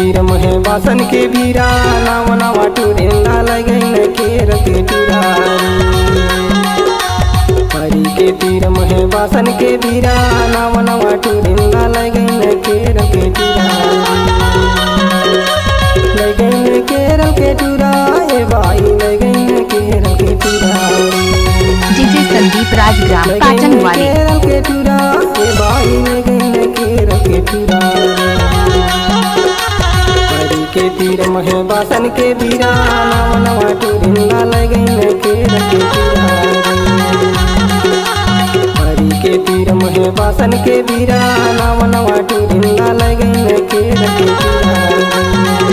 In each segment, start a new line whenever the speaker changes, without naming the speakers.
तीर महे बासन के बीरा नाव नवा टूरेंदा लगन केर के टुरारी। परी के तीर महे बासन के बीरा नाव नवा टूरेंदा लगन केर के टुरारी। लगन केरल के टुराए बाई लगन केरल के टुरारी।
डीजे संदीप राजग्राम काटन वाले
केरल के टुराए बाई लगन केरल के टुरारी। के तीर महे बासन के बीरा नाव नवा टूरिंदा लगन केरल के टुरारी। परी के तीर महे बासन के बीरा नाव नवा टूरिंदा लगन केरल के टुरारी।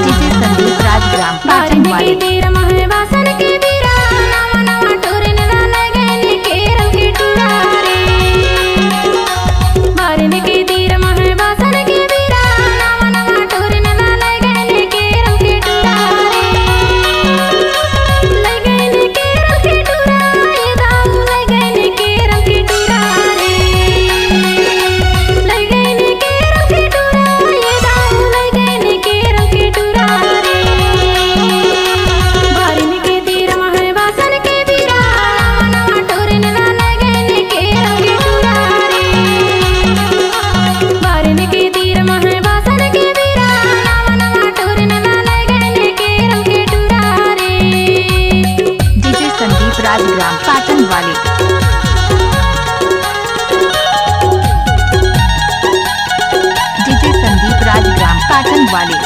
डीजे संदीप राजग्राम काटन वाले
तीर महे बासन के बीरा नाव नवा टूरिंदा लगन केरल के टुरारी। बारन के तीर महे बासन के बीरा नाव नवा टूरिंदा लगन केरल के टुरारी। लगन केरल के टुरारी दाऊ लगन केरल के टुरारी। लगन केरल के टुरारी दाऊ लगन केरल के टुरारी। बारन के तीर महे बासन के बीरा नाव नवा टूरिंदा लगन केरल के टुरारी। बारन के तीर महे बासन के बीरा नाव नवा टूरिंदा लगन केरल के टुरारी।
डीजे संदीप राजग्राम काटन वाले डीजे संदीप राजग्राम काटन वाले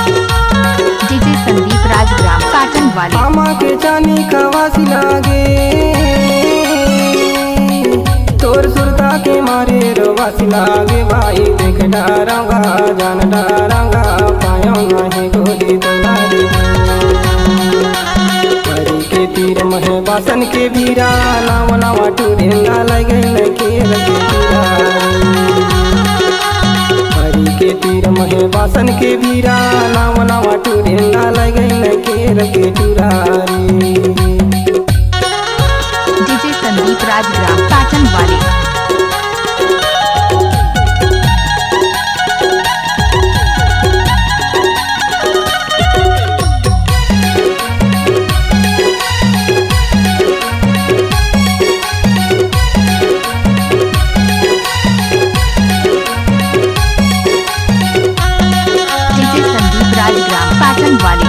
डीजे संदीप राजग्राम काटन वाले
आमा के चानी खवासी लागे तोर सुरता के मारे रवासी लागे भाई देख डारांगा जान डारांगा पायो नहीं गोली दुलारी। परी के तीर महे बासन के बीरा नाव नवा टूरिंदा लगन केरल के टुरारी। परी के तीर महे बासन के बीरा नाव नवा टूरिंदा लगन केरल के टुरारी।
डीजे संदीप राजग्राम काटन वाले डीजे संदीप राजग्राम काटन वाले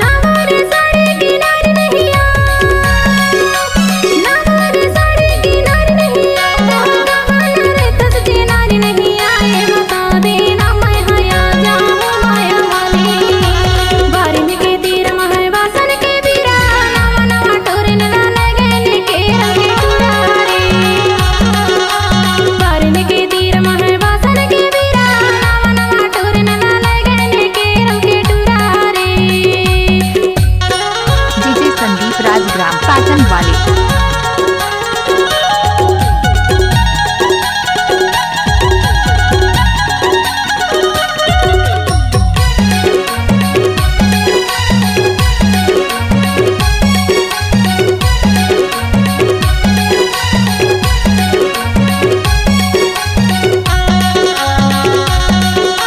नावर साड़ी किनार नहीं आ नावर साड़ी किनार नहीं आ रे तस किनार नहीं आए बता देना मैं हया जाऊं माया वाली। बारन के तीर महे बासन के बीरा नाव नवा टूरिंदा लगन केरल के टुरारी। बारन के तीर महे बासन के बीरा नाव नवा टूरिंदा लगन केरल के टुरारी।
डीजे संदीप राजग्राम काटन वाले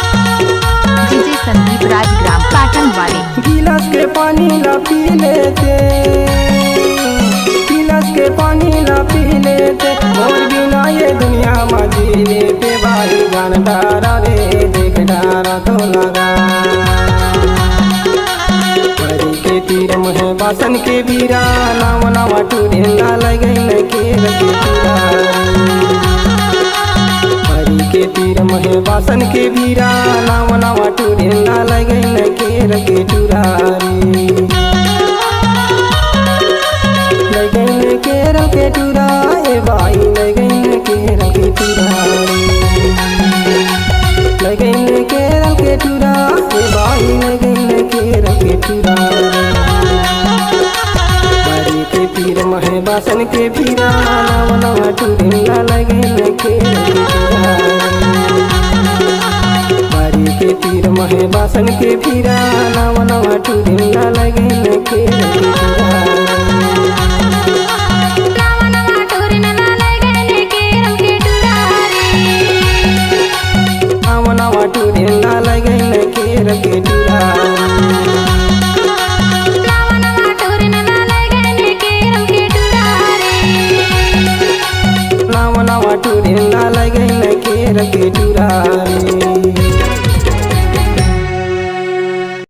डीजे संदीप राजग्राम काटन वाले
गिलास के पानी ला पी लेते गिलास के पानी ला पी लेते मोर बिना ये दुनिया में जी लेते भाई जान डारा रे देख डारा तो लगा। परी के तीर महे बासन के बीरा नाव नवा टूरिंदा लगन केरल के टुरारी। परी के तीर महे बासन के बीरा नाव नवा टूरिंदा लगन केरल के टुरारी। लगन केरल के टुराए बाई लगन केरल के टुरारी। लगन केरल के टुराए बाई लगन केरल के टुरारी। परी के तीर महे बासन के बीरा नाव नवा टूरिंदा लगन केरल के टुरारी। महे बासन के फिरा नवा नवा टूरिन ला लगे न के रखेरा
नवा नवा टूरिन ला लगे न के रखेरा
नवा नवा टूरिन ला लगे न के रखेरा
नवा नवा टूरिन ला लगे न के रखेरा
नवा नवा टूरिन ला लगे न के रखेरा